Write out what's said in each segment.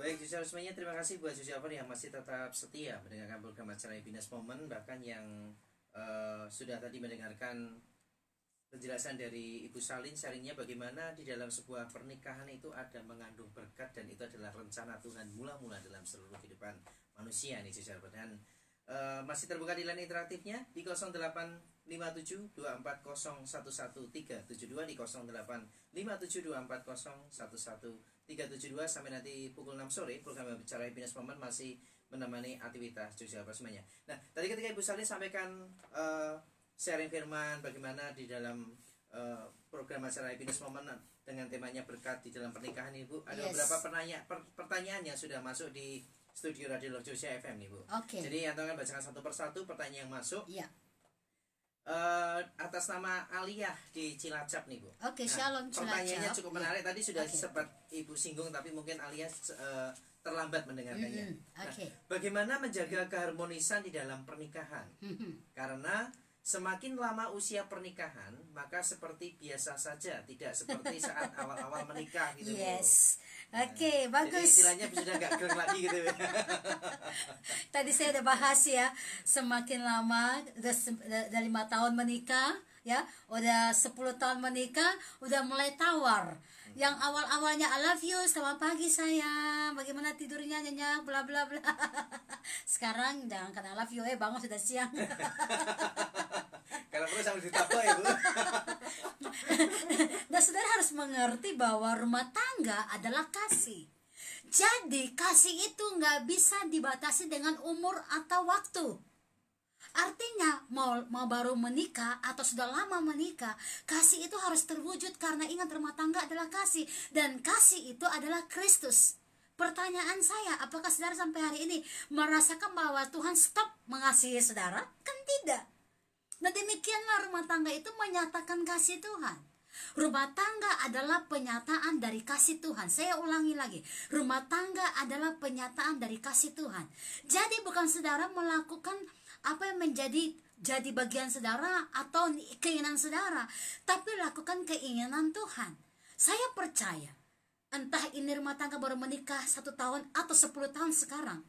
Baik, Jujur semuanya, terima kasih buat Jujur yang masih tetap setia mendengarkan program acara Happiness Moment. Bahkan yang sudah tadi mendengarkan penjelasan dari Ibu Salin, sharingnya bagaimana di dalam sebuah pernikahan itu ada mengandung berkat, dan itu adalah rencana Tuhan mula-mula dalam seluruh kehidupan manusia nih Jujur. Dan masih terbuka di line interaktifnya di 085724011372, di 085724011372 sampai nanti pukul 6 sore. Program Bicara Happiness Moment masih menemani aktivitas Jogja semuanya. Nah, tadi ketika Ibu Salin sampaikan sharing firman bagaimana di dalam program acara Happiness Moment dengan temanya berkat di dalam pernikahan, Ibu, ada beberapa pertanyaan yang sudah masuk di studio Radio Jogja FM nih, Bu. Jadi Anton akan bacakan satu persatu pertanyaan yang masuk. Iya. Atas nama Aliyah di Cilacap nih, Bu. Shalom Cilacap. Pertanyaannya cukup menarik. Tadi sudah sempat Ibu singgung, tapi mungkin Aliyah terlambat mendengarkannya. Bagaimana menjaga keharmonisan di dalam pernikahan? Karena semakin lama usia pernikahan, maka seperti biasa saja, tidak seperti saat awal-awal menikah gitu. Yes. Bagus. Jadi istilahnya sudah gak keren lagi gitu. Tadi saya udah bahas ya, semakin lama udah 5 tahun menikah ya, udah 10 tahun menikah, udah mulai tawar. Yang awal-awalnya I love you, selamat pagi sayang, bagaimana tidurnya nyenyak, bla bla bla. Sekarang jangan kata I love you, bangun sudah siang. Kalau perlu sambil ditapa ya, Bu. Nah, saudara harus mengerti bahwa rumah tangga adalah kasih. Jadi kasih itu nggak bisa dibatasi dengan umur atau waktu. Artinya mau baru menikah atau sudah lama menikah, kasih itu harus terwujud, karena ingat rumah tangga adalah kasih, dan kasih itu adalah Kristus. Pertanyaan saya, apakah saudara sampai hari ini merasakan bahwa Tuhan stop mengasihi saudara? Kan tidak. Nah, demikianlah rumah tangga itu menyatakan kasih Tuhan. Rumah tangga adalah penyataan dari kasih Tuhan. Saya ulangi lagi, rumah tangga adalah penyataan dari kasih Tuhan. Jadi bukan saudara melakukan apa yang jadi bagian saudara atau keinginan saudara, tapi lakukan keinginan Tuhan. Saya percaya, entah ini rumah tangga baru menikah 1 tahun atau 10 tahun sekarang,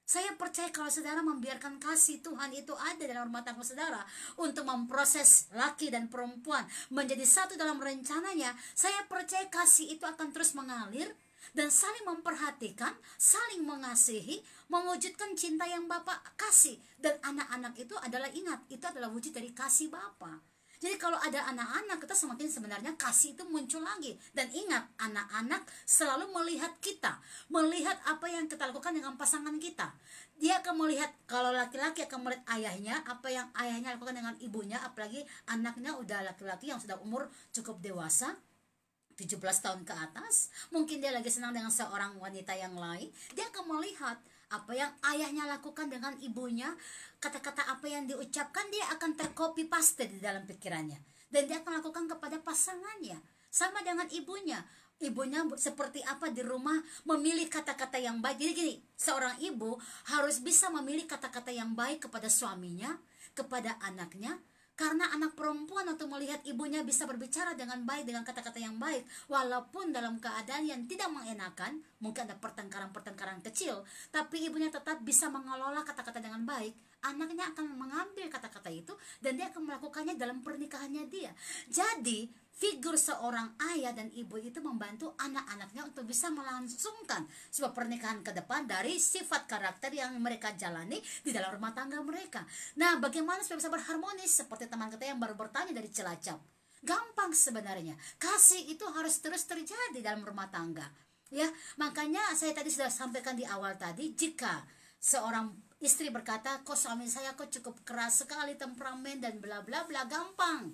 saya percaya kalau saudara membiarkan kasih Tuhan itu ada dalam rumah tangga saudara untuk memproses laki dan perempuan menjadi satu dalam rencananya, saya percaya kasih itu akan terus mengalir dan saling memperhatikan, saling mengasihi, mewujudkan cinta yang Bapa kasih. Dan anak-anak itu adalah, ingat, itu adalah wujud dari kasih Bapa. Jadi kalau ada anak-anak, kita semakin sebenarnya kasih itu muncul lagi. Dan ingat, anak-anak selalu melihat kita, melihat apa yang kita lakukan dengan pasangan kita. Dia akan melihat, kalau laki-laki akan melihat ayahnya, apa yang ayahnya lakukan dengan ibunya, apalagi anaknya udah laki-laki yang sudah umur cukup dewasa, 17 tahun ke atas, mungkin dia lagi senang dengan seorang wanita yang lain, dia akan melihat apa yang ayahnya lakukan dengan ibunya, kata-kata apa yang diucapkan, dia akan tercopy paste di dalam pikirannya, dan dia akan lakukan kepada pasangannya. Sama dengan ibunya seperti apa di rumah, memilih kata-kata yang baik. Jadi gini, seorang ibu harus bisa memilih kata-kata yang baik kepada suaminya, kepada anaknya. Karena anak perempuan waktu melihat ibunya bisa berbicara dengan baik, dengan kata-kata yang baik, walaupun dalam keadaan yang tidak mengenakan, mungkin ada pertengkaran-pertengkaran kecil, tapi ibunya tetap bisa mengelola kata-kata dengan baik, anaknya akan mengambil kata-kata itu dan dia akan melakukannya dalam pernikahannya dia. Jadi figur seorang ayah dan ibu itu membantu anak-anaknya untuk bisa melangsungkan sebuah pernikahan ke depan dari sifat karakter yang mereka jalani di dalam rumah tangga mereka. Nah, bagaimana supaya bisa berharmonis? Seperti teman kita yang baru bertanya dari Cilacap, gampang sebenarnya. Kasih itu harus terus terjadi dalam rumah tangga, ya. Makanya saya tadi sudah sampaikan di awal tadi, jika seorang istri berkata, kok suami saya kok cukup keras sekali temperamen dan bla bla bla, gampang.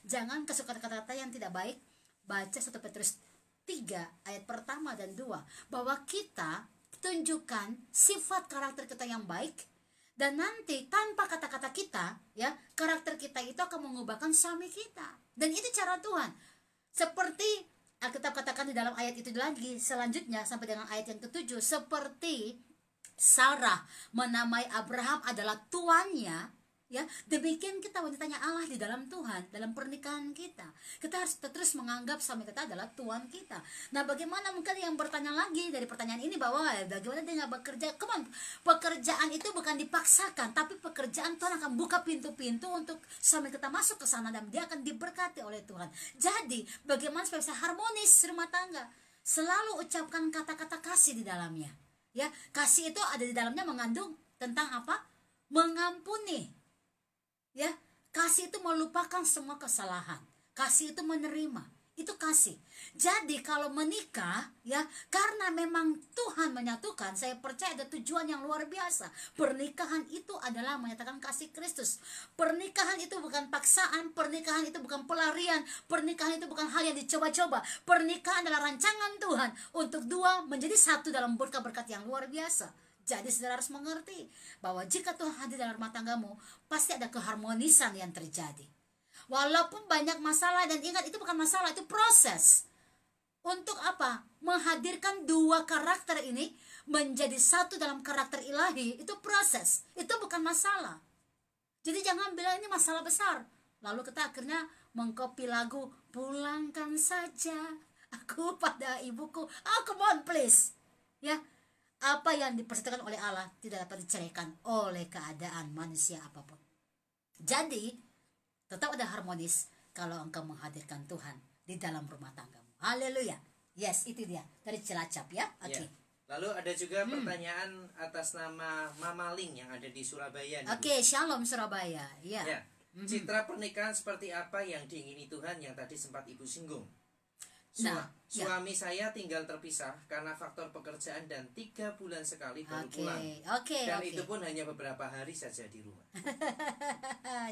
Jangan kesuka kata-kata yang tidak baik. Baca 1 Petrus 3 ayat pertama dan 2, bahwa kita tunjukkan sifat karakter kita yang baik, dan nanti tanpa kata-kata kita, ya, karakter kita itu akan mengubahkan suami kita. Dan itu cara Tuhan. Seperti Alkitab katakan di dalam ayat itu lagi selanjutnya sampai dengan ayat yang ke-7, seperti Sarah menamai Abraham adalah tuannya, Ya, demikian kita wanitanya Allah di dalam Tuhan, dalam pernikahan kita. Kita harus terus menganggap suami kita adalah Tuhan kita. Nah, bagaimana mungkin yang bertanya lagi dari pertanyaan ini bahwa bagaimana dia nggak bekerja? Come on, pekerjaan itu bukan dipaksakan, tapi pekerjaan Tuhan akan buka pintu-pintu untuk suami kita masuk ke sana dan dia akan diberkati oleh Tuhan. Jadi, bagaimana supaya bisa harmonis rumah tangga? Selalu ucapkan kata-kata kasih di dalamnya. Ya, kasih itu ada di dalamnya mengandung tentang apa? Mengampuni. Ya, kasih itu melupakan semua kesalahan. Kasih itu menerima. Itu kasih. Jadi kalau menikah, ya, karena memang Tuhan menyatukan, saya percaya ada tujuan yang luar biasa. Pernikahan itu adalah menyatakan kasih Kristus. Pernikahan itu bukan paksaan, pernikahan itu bukan pelarian, pernikahan itu bukan hal yang dicoba-coba. Pernikahan adalah rancangan Tuhan untuk dua menjadi satu dalam berkat-berkat yang luar biasa. Jadi saudara harus mengerti bahwa jika Tuhan hadir dalam rumah tanggamu, pasti ada keharmonisan yang terjadi. Walaupun banyak masalah, dan ingat itu bukan masalah, itu proses. Untuk apa? Menghadirkan dua karakter ini menjadi satu dalam karakter ilahi, itu proses. Itu bukan masalah. Jadi jangan bilang ini masalah besar. Lalu kita akhirnya mengcopy lagu Pulangkan Saja Aku Pada Ibuku. Oh, come on please. Ya. Apa yang dipersatukan oleh Allah tidak dapat diceraikan oleh keadaan manusia apapun. Jadi tetap ada harmonis kalau engkau menghadirkan Tuhan di dalam rumah tanggamu. Haleluya. Yes, itu dia dari Cilacap ya. Oke. Ya. Lalu ada juga pertanyaan atas nama Mama Ling yang ada di Surabaya. Oke, Shalom Surabaya. Ya. Ya. Citra pernikahan seperti apa yang diingini Tuhan yang tadi sempat Ibu singgung? Suami saya tinggal terpisah karena faktor pekerjaan dan 3 bulan sekali baru pulang. Dan itu pun hanya beberapa hari saja di rumah.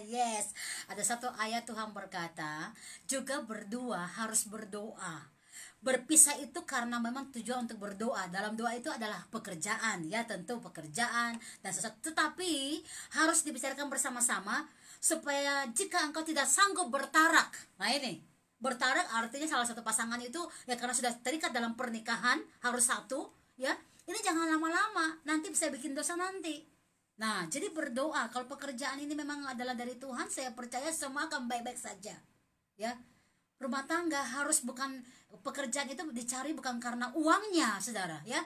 Yes, ada satu ayat Tuhan berkata, juga berdua harus berdoa. Berpisah itu karena memang tujuan untuk berdoa. Dalam doa itu adalah pekerjaan, ya tentu pekerjaan dan sesuatu. Tetapi harus dibicarakan bersama-sama supaya jika engkau tidak sanggup bertarak. Nah ini, bertarak artinya salah satu pasangan itu ya karena sudah terikat dalam pernikahan harus satu, ya. Ini jangan lama-lama, nanti bisa bikin dosa nanti. Nah, jadi berdoa. Kalau pekerjaan ini memang adalah dari Tuhan, saya percaya semua akan baik-baik saja. Ya. Rumah tangga harus bukan, pekerjaan itu dicari bukan karena uangnya, Saudara, ya.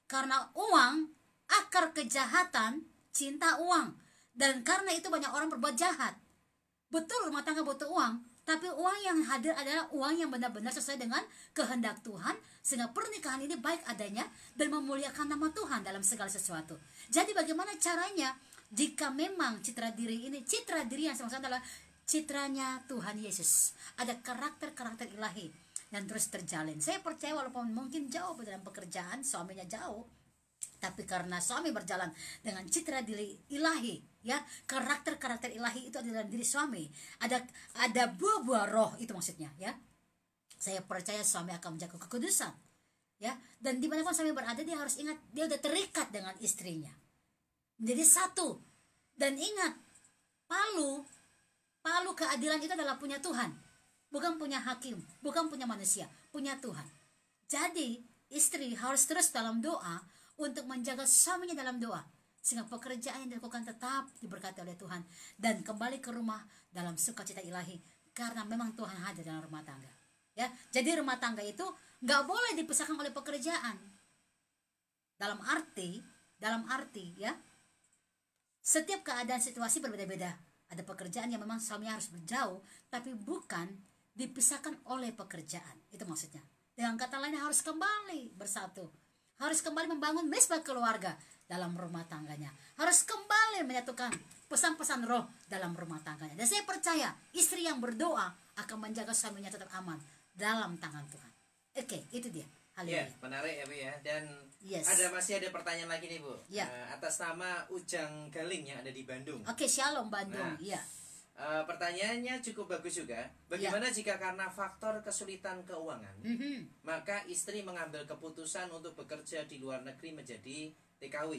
Karena uang, akar kejahatan, cinta uang. Dan karena itu banyak orang berbuat jahat. Betul rumah tangga butuh uang, tapi uang yang hadir adalah uang yang benar-benar sesuai dengan kehendak Tuhan, sehingga pernikahan ini baik adanya dan memuliakan nama Tuhan dalam segala sesuatu. Jadi bagaimana caranya jika memang citra diri ini, citra diri yang sama-sama adalah citranya Tuhan Yesus, ada karakter-karakter ilahi yang terus terjalin. Saya percaya walaupun mungkin jauh dalam pekerjaan, suaminya jauh, tapi karena suami berjalan dengan citra diri ilahi, ya, karakter-karakter ilahi itu ada dalam diri suami, ada buah-buah roh, itu maksudnya, ya. Saya percaya suami akan menjaga kekudusan, ya, dan dimanapun suami berada dia harus ingat dia udah terikat dengan istrinya menjadi satu. Dan ingat, palu keadilan itu adalah punya Tuhan, bukan punya hakim, bukan punya manusia, punya Tuhan. Jadi istri harus terus dalam doa untuk menjaga suaminya dalam doa, sehingga pekerjaan yang dilakukan tetap diberkati oleh Tuhan dan kembali ke rumah dalam sukacita ilahi, karena memang Tuhan hadir dalam rumah tangga, ya. Jadi rumah tangga itu nggak boleh dipisahkan oleh pekerjaan. Dalam arti, ya, setiap keadaan situasi berbeda-beda. Ada pekerjaan yang memang suami harus berjauh, tapi bukan dipisahkan oleh pekerjaan. Itu maksudnya. Dengan kata lain harus kembali bersatu. Harus kembali membangun mesbah keluarga dalam rumah tangganya. Harus kembali menyatukan pesan-pesan roh dalam rumah tangganya. Dan saya percaya istri yang berdoa akan menjaga suaminya tetap aman dalam tangan Tuhan. Oke, itu dia. Ya, menarik ya Bu ya. Dan masih ada pertanyaan lagi nih Bu, ya. Atas nama Ujang Galing yang ada di Bandung. Oke, Shalom Bandung. Nah, iya. Pertanyaannya cukup bagus juga. Bagaimana jika karena faktor kesulitan keuangan, maka istri mengambil keputusan untuk bekerja di luar negeri menjadi TKW,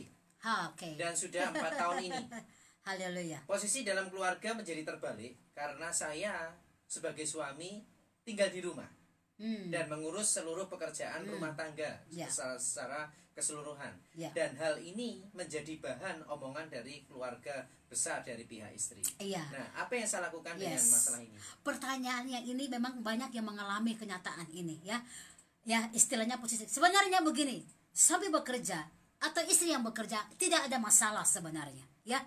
dan sudah 4 tahun ini. Haleluya. Posisi dalam keluarga menjadi terbalik karena saya sebagai suami tinggal di rumah. dan mengurus seluruh pekerjaan rumah tangga secara keseluruhan. Dan hal ini menjadi bahan omongan dari keluarga besar dari pihak istri. Nah, apa yang saya lakukan dengan masalah ini? Pertanyaannya ini memang banyak yang mengalami kenyataan ini ya. Ya, istilahnya posisi. Sebenarnya begini, suami bekerja atau istri yang bekerja tidak ada masalah sebenarnya, ya.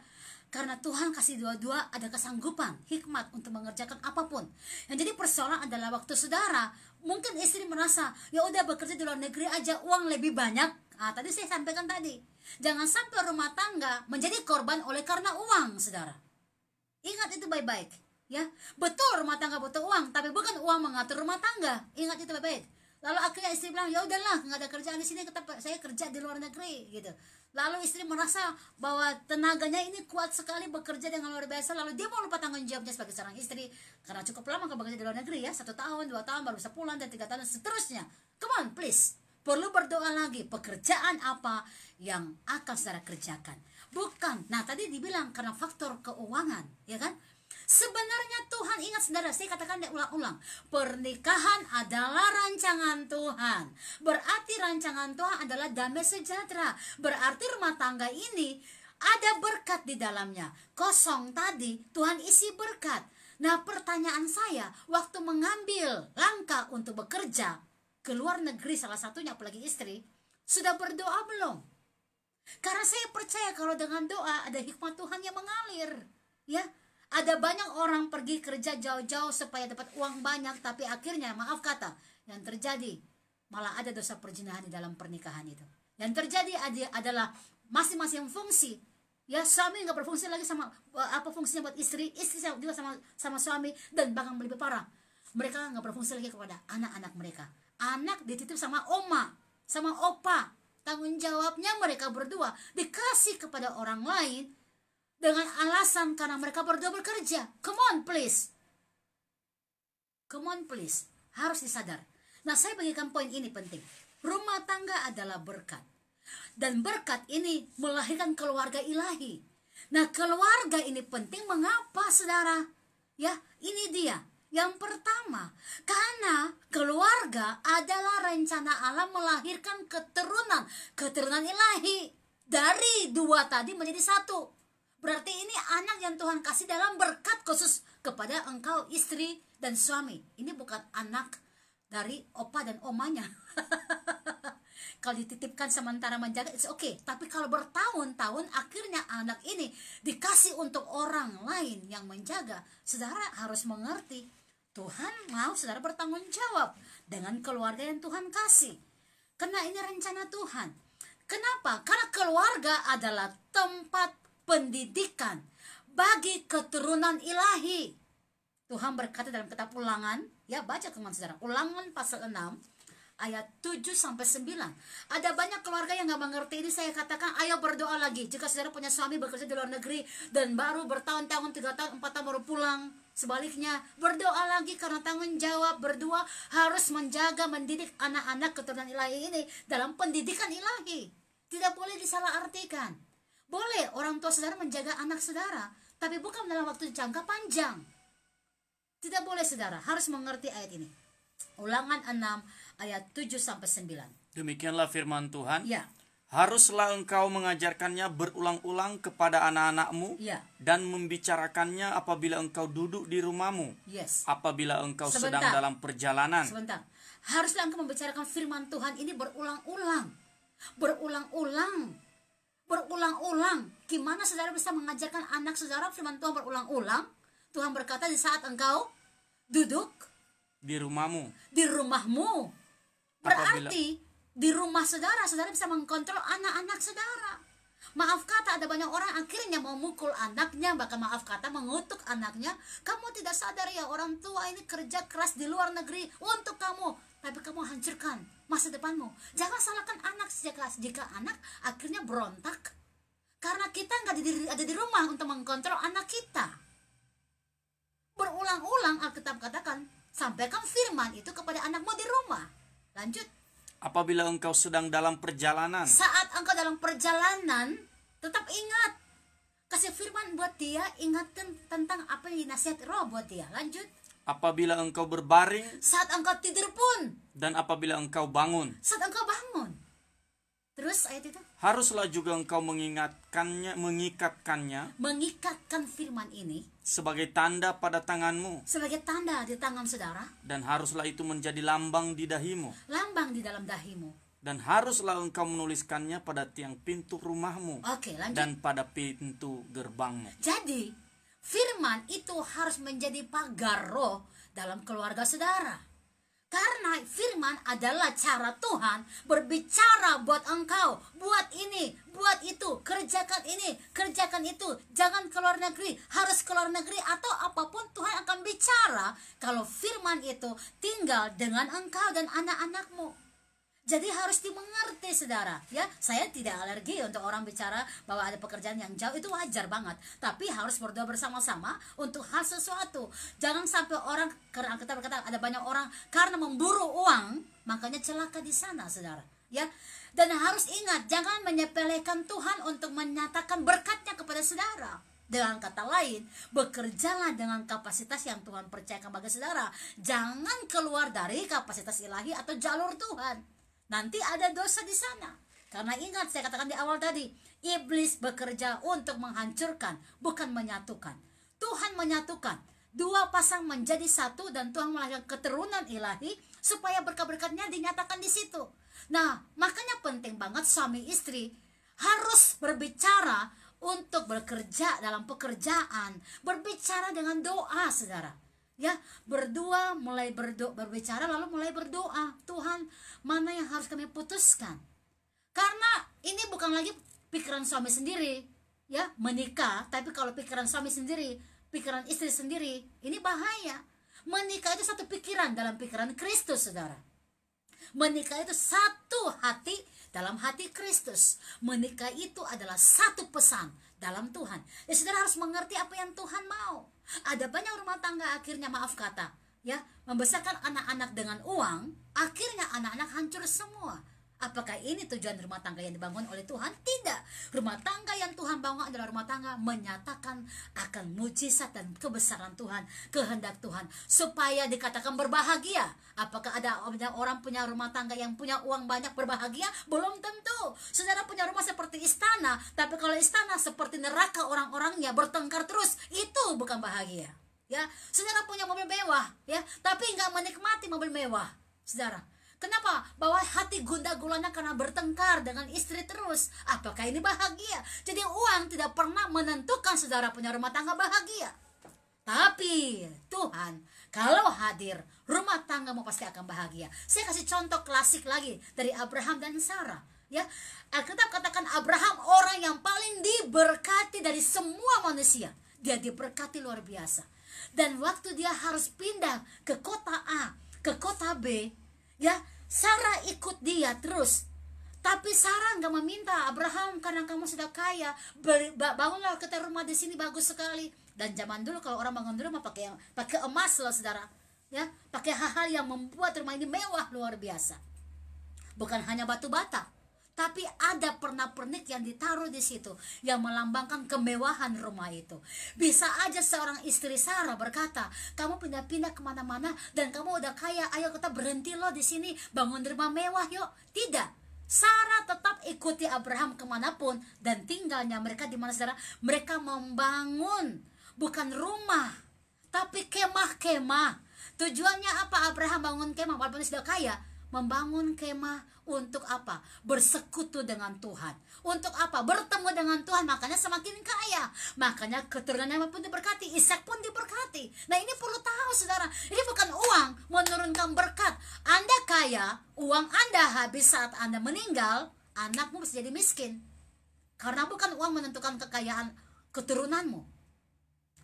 Karena Tuhan kasih dua-dua ada kesanggupan, hikmat untuk mengerjakan apapun. Yang jadi persoalan adalah waktu saudara, mungkin istri merasa, ya udah bekerja di luar negeri aja uang lebih banyak. Tadi saya sampaikan tadi, jangan sampai rumah tangga menjadi korban oleh karena uang, saudara. Ingat itu baik-baik, ya. Betul rumah tangga butuh uang, tapi bukan uang mengatur rumah tangga. Ingat itu baik-baik. Lalu akhirnya istri bilang, ya udahlah, nggak ada kerjaan di sini, saya kerja di luar negeri, gitu. Lalu istri merasa bahwa tenaganya ini kuat sekali bekerja dengan luar biasa, lalu dia mau lupa tanggung jawabnya sebagai seorang istri karena cukup lama bekerja di luar negeri, ya, 1 tahun, 2 tahun, baru bisa pulang, dan 3 tahun, dan seterusnya. Come on, please. Perlu berdoa lagi, pekerjaan apa yang akan saudara kerjakan. Bukan, nah tadi dibilang karena faktor keuangan, ya kan? Sebenarnya Tuhan, ingat saudara, saya katakan dia ulang-ulang, pernikahan adalah rancangan Tuhan. Berarti rancangan Tuhan adalah damai sejahtera. Berarti rumah tangga ini ada berkat di dalamnya. Kosong tadi, Tuhan isi berkat. Nah, pertanyaan saya, waktu mengambil langkah untuk bekerja ke luar negeri, salah satunya apalagi istri, sudah berdoa belum? Karena saya percaya kalau dengan doa ada hikmat Tuhan yang mengalir, ya. Ada banyak orang pergi kerja jauh-jauh supaya dapat uang banyak, tapi akhirnya, maaf kata, yang terjadi malah ada dosa perzinahan di dalam pernikahan itu. Yang terjadi adalah masing-masing fungsi, ya, suami nggak berfungsi lagi sama apa fungsinya buat istri juga sama suami, dan bahkan lebih parah, mereka nggak berfungsi lagi kepada anak-anak mereka. Anak dititip sama oma, sama opa, tanggung jawabnya mereka berdua dikasih kepada orang lain dengan alasan karena mereka berdua bekerja. Come on please, harus disadar. Nah, saya bagikan poin ini penting. Rumah tangga adalah berkat, dan berkat ini melahirkan keluarga ilahi. Nah, keluarga ini penting. Mengapa, saudara? Ya, ini dia. Yang pertama, karena keluarga adalah rencana Allah melahirkan keturunan ilahi. Dari 2 tadi menjadi 1. Berarti ini anak yang Tuhan kasih dalam berkat khusus kepada engkau istri dan suami. Ini bukan anak dari opa dan omanya. Kalau dititipkan sementara menjaga, it's okay. Tapi kalau bertahun-tahun akhirnya anak ini dikasih untuk orang lain yang menjaga, saudara harus mengerti, Tuhan mau saudara bertanggung jawab dengan keluarga yang Tuhan kasih. Karena ini rencana Tuhan. Kenapa? Karena keluarga adalah tempat pendidikan bagi keturunan ilahi. Tuhan berkata dalam kitab Ulangan, ya, baca dengan saudara, Ulangan pasal 6 ayat 7-9. Ada banyak keluarga yang gak mengerti ini. Saya katakan, ayo berdoa lagi. Jika saudara punya suami bekerja di luar negeri dan baru bertahun-tahun, 3 tahun, 4 tahun baru pulang, sebaliknya berdoa lagi, karena tanggung jawab berdua harus menjaga, mendidik anak-anak keturunan ilahi ini dalam pendidikan ilahi. Tidak boleh disalahartikan. Boleh orang tua saudara menjaga anak saudara, tapi bukan dalam waktu jangka panjang. Tidak boleh, saudara. Harus mengerti ayat ini. Ulangan 6 ayat 7-9. Demikianlah firman Tuhan. Ya. Haruslah engkau mengajarkannya berulang-ulang kepada anak-anakmu, ya, dan membicarakannya apabila engkau duduk di rumahmu, yes, apabila engkau sedang dalam perjalanan. Sebentar. Haruslah engkau membicarakan firman Tuhan ini berulang-ulang. Berulang-ulang. Gimana saudara bisa mengajarkan anak saudara firman Tuhan berulang-ulang? Tuhan berkata di saat engkau duduk di rumahmu. Berarti di rumah saudara bisa mengkontrol anak-anak saudara. Maaf kata, ada banyak orang akhirnya mau mukul anaknya, bahkan maaf kata mengutuk anaknya. Kamu tidak sadar ya, orang tua ini kerja keras di luar negeri untuk kamu, tapi kamu hancurkan masa depanmu. Jangan salahkan anak jika anak akhirnya berontak karena kita nggak ada di rumah untuk mengkontrol anak kita. Berulang-ulang Alkitab katakan, sampaikan firman itu kepada anakmu di rumah. Lanjut. Apabila engkau sedang dalam perjalanan. Saat engkau dalam perjalanan, tetap ingat. Kasih firman buat dia, ingatkan tentang apa yang nasihat roh buat dia. Lanjut. apabila engkau berbaring, saat engkau tidur pun, dan apabila engkau bangun. saat engkau bangun. Terus ayat itu, Haruslah juga engkau mengikatkan firman ini sebagai tanda pada tanganmu, sebagai tanda di tangan saudara, dan haruslah itu menjadi lambang di dahimu, lambang di dalam dahimu. dan haruslah engkau menuliskannya pada tiang pintu rumahmu Oke, lanjut. dan pada pintu gerbangmu. Jadi, firman itu harus menjadi pagar roh dalam keluarga saudara. Karena firman adalah cara Tuhan berbicara buat engkau. Buat ini, buat itu, kerjakan ini, kerjakan itu. Jangan keluar negeri, harus keluar negeri. Atau apapun Tuhan akan bicara kalau firman itu tinggal dengan engkau dan anak-anakmu. Jadi harus dimengerti saudara, ya. Saya tidak alergi untuk orang bicara bahwa ada pekerjaan yang jauh, itu wajar banget. Tapi harus berdoa bersama-sama untuk hal sesuatu. Jangan sampai orang, karena kita berkata ada banyak orang karena memburu uang, makanya celaka di sana, saudara. Ya. Dan harus ingat, jangan menyepelekan Tuhan untuk menyatakan berkatnya kepada saudara. Dengan kata lain, bekerjalah dengan kapasitas yang Tuhan percayakan bagi saudara. Jangan keluar dari kapasitas ilahi atau jalur Tuhan. Nanti ada dosa di sana. Karena ingat, saya katakan di awal tadi, iblis bekerja untuk menghancurkan, bukan menyatukan. Tuhan menyatukan. Dua pasang menjadi satu dan Tuhan melahirkan keturunan ilahi supaya berkat-berkatnya dinyatakan di situ. Nah, makanya penting banget suami istri harus berbicara untuk bekerja dalam pekerjaan, berbicara dengan doa, saudara. Ya, berdua mulai berbicara lalu mulai berdoa. Tuhan, mana yang harus kami putuskan? Karena ini bukan lagi pikiran suami sendiri, ya, menikah, tapi kalau pikiran suami sendiri, pikiran istri sendiri, ini bahaya. Menikah itu satu pikiran dalam pikiran Kristus, saudara. Menikah itu satu hati dalam hati Kristus. Menikah itu adalah satu pesan dalam Tuhan. Ya, saudara harus mengerti apa yang Tuhan mau. Ada banyak rumah tangga akhirnya, maaf kata, ya, membesarkan anak-anak dengan uang, akhirnya anak-anak hancur semua. Apakah ini tujuan rumah tangga yang dibangun oleh Tuhan? Tidak. Rumah tangga yang Tuhan bangun adalah rumah tangga menyatakan akan mujizat dan kebesaran Tuhan, kehendak Tuhan, supaya dikatakan berbahagia. Apakah ada orang punya rumah tangga yang punya uang banyak berbahagia? Belum tentu. Saudara punya rumah seperti istana, tapi kalau istana seperti neraka orang-orangnya bertengkar terus, itu bukan bahagia. Ya, saudara punya mobil mewah, ya, tapi nggak menikmati mobil mewah, saudara. Kenapa? Bahwa hati gundah gulana karena bertengkar dengan istri terus. Apakah ini bahagia? Jadi uang tidak pernah menentukan saudara punya rumah tangga bahagia. Tapi Tuhan kalau hadir, rumah tanggamu pasti akan bahagia. Saya kasih contoh klasik lagi dari Abraham dan Sarah. Ya, Alkitab katakan Abraham orang yang paling diberkati dari semua manusia. Dia diberkati luar biasa. Dan waktu dia harus pindah ke kota A, ke kota B, ya, Sarah ikut dia terus. Tapi Sarah nggak meminta, Abraham, karena kamu sudah kaya, bangunlah kita rumah di sini bagus sekali. Dan zaman dulu kalau orang bangun rumah pakai emas loh, saudara. Ya, pakai hal-hal yang membuat rumah ini mewah luar biasa. Bukan hanya batu bata, tapi ada pernak-pernik yang ditaruh di situ yang melambangkan kemewahan rumah itu. Bisa aja seorang istri Sarah berkata, kamu pindah-pindah kemana-mana dan kamu udah kaya, ayo kita berhenti loh di sini, bangun rumah mewah yuk. Tidak, Sarah tetap ikuti Abraham kemanapun dan tinggalnya mereka di mana, saudara? Mereka membangun bukan rumah, tapi kemah-kemah. Tujuannya apa Abraham bangun kemah walaupun sudah kaya? Membangun kemah untuk apa? Bersekutu dengan Tuhan. Untuk apa? Bertemu dengan Tuhan, makanya semakin kaya. Makanya keturunannya pun diberkati, Ishak pun diberkati. Nah, ini perlu tahu, saudara. Ini bukan uang menurunkan berkat. Anda kaya, uang Anda habis saat Anda meninggal, anakmu bisa jadi miskin. Karena bukan uang menentukan kekayaan keturunanmu,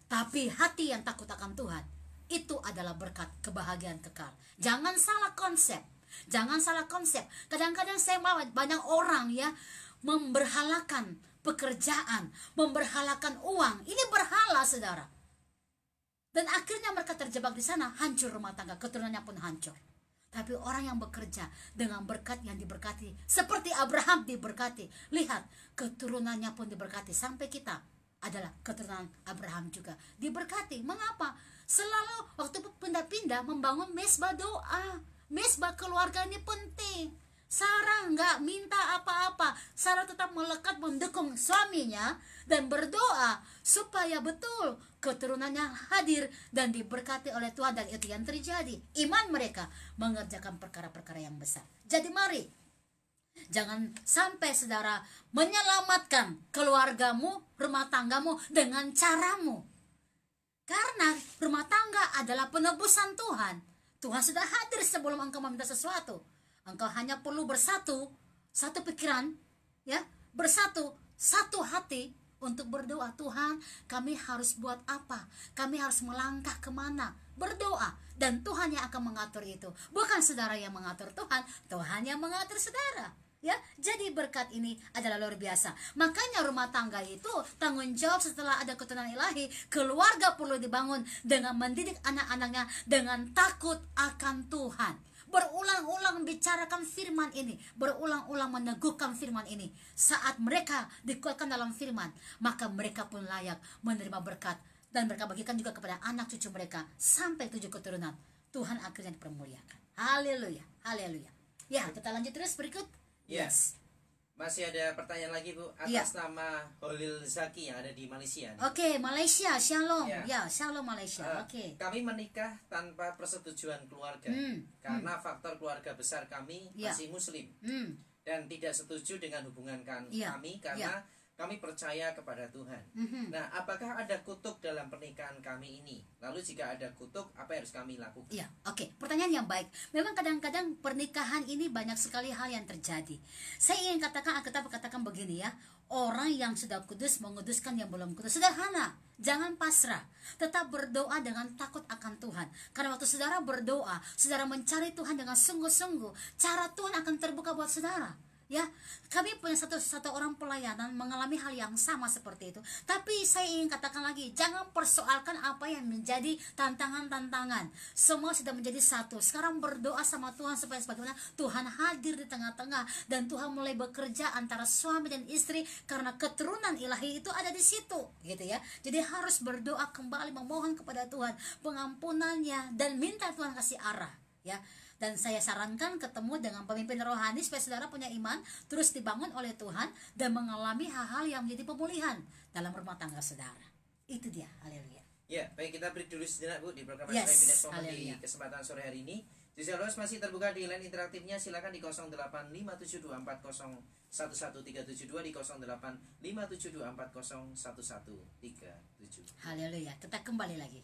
tapi hati yang takut akan Tuhan. Itu adalah berkat, kebahagiaan kekal. Jangan salah konsep. Jangan salah konsep. Kadang-kadang saya banyak orang ya memberhalakan pekerjaan, memberhalakan uang. Ini berhala, saudara. Dan akhirnya mereka terjebak di sana, hancur rumah tangga, keturunannya pun hancur. Tapi orang yang bekerja dengan berkat yang diberkati, seperti Abraham diberkati, lihat keturunannya pun diberkati sampai kita. adalah keturunan Abraham juga diberkati. Mengapa? Selalu waktu pindah-pindah membangun mesbah doa. Mesbah keluarga ini penting. Sarah nggak minta apa-apa. Sarah tetap melekat mendukung suaminya dan berdoa supaya betul keturunannya hadir dan diberkati oleh Tuhan, dan itu yang terjadi. Iman mereka mengerjakan perkara-perkara yang besar. Jadi mari, jangan sampai saudara menyelamatkan keluargamu, rumah tanggamu dengan caramu. Karena rumah tangga adalah penebusan Tuhan. Tuhan sudah hadir sebelum engkau meminta sesuatu. Engkau hanya perlu bersatu, satu pikiran, ya, bersatu, satu hati untuk berdoa. Tuhan, kami harus buat apa? Kami harus melangkah kemana? Berdoa, dan Tuhan yang akan mengatur itu. Bukan saudara yang mengatur Tuhan, Tuhan yang mengatur saudara. Ya, jadi berkat ini adalah luar biasa. Makanya rumah tangga itu tanggung jawab setelah ada keturunan ilahi. Keluarga perlu dibangun dengan mendidik anak-anaknya dengan takut akan Tuhan. Berulang-ulang bicarakan firman ini, berulang-ulang meneguhkan firman ini. Saat mereka dikuatkan dalam firman, maka mereka pun layak menerima berkat, dan mereka bagikan juga kepada anak cucu mereka sampai 7 keturunan. Tuhan akhirnya dipermuliakan. Haleluya, haleluya. Ya, kita lanjut terus berikut. Yes. Masih ada pertanyaan lagi, Bu, atas nama Holil Zaki yang ada di Malaysia nih. Oke, Malaysia, shalom. Ya, shalom Malaysia. Oke. Kami menikah tanpa persetujuan keluarga karena faktor keluarga besar kami masih Muslim dan tidak setuju dengan hubungan kami karena kami percaya kepada Tuhan. Nah, apakah ada kutuk dalam pernikahan kami ini? Lalu jika ada kutuk, apa yang harus kami lakukan? Ya, oke. Pertanyaan yang baik. Memang kadang-kadang pernikahan ini banyak sekali hal yang terjadi. Saya ingin katakan, Alkitab katakan begini ya. Orang yang sudah kudus menguduskan yang belum kudus. Sederhana. Jangan pasrah. Tetap berdoa dengan takut akan Tuhan. Karena waktu saudara berdoa, saudara mencari Tuhan dengan sungguh-sungguh, cara Tuhan akan terbuka buat saudara. Ya, kami punya satu orang pelayanan mengalami hal yang sama seperti itu. Tapi saya ingin katakan lagi, jangan persoalkan apa yang menjadi tantangan-tantangan. Semua sudah menjadi satu. Sekarang berdoa sama Tuhan supaya bagaimana Tuhan hadir di tengah-tengah, dan Tuhan mulai bekerja antara suami dan istri karena keturunan ilahi itu ada di situ, gitu ya. Jadi harus berdoa kembali, memohon kepada Tuhan pengampunannya dan minta Tuhan kasih arah, ya. Dan saya sarankan ketemu dengan pemimpin rohani supaya saudara punya iman terus dibangun oleh Tuhan dan mengalami hal-hal yang menjadi pemulihan dalam rumah tangga saudara. Itu dia. Haleluya. Ya, baik, kita break dulu sejenak, Bu, di program Yes, Happiness Moment di kesempatan sore hari ini. Jadi Ross masih terbuka di line interaktifnya, silakan di 085724011372, di 085724011137. Haleluya. Kita kembali lagi.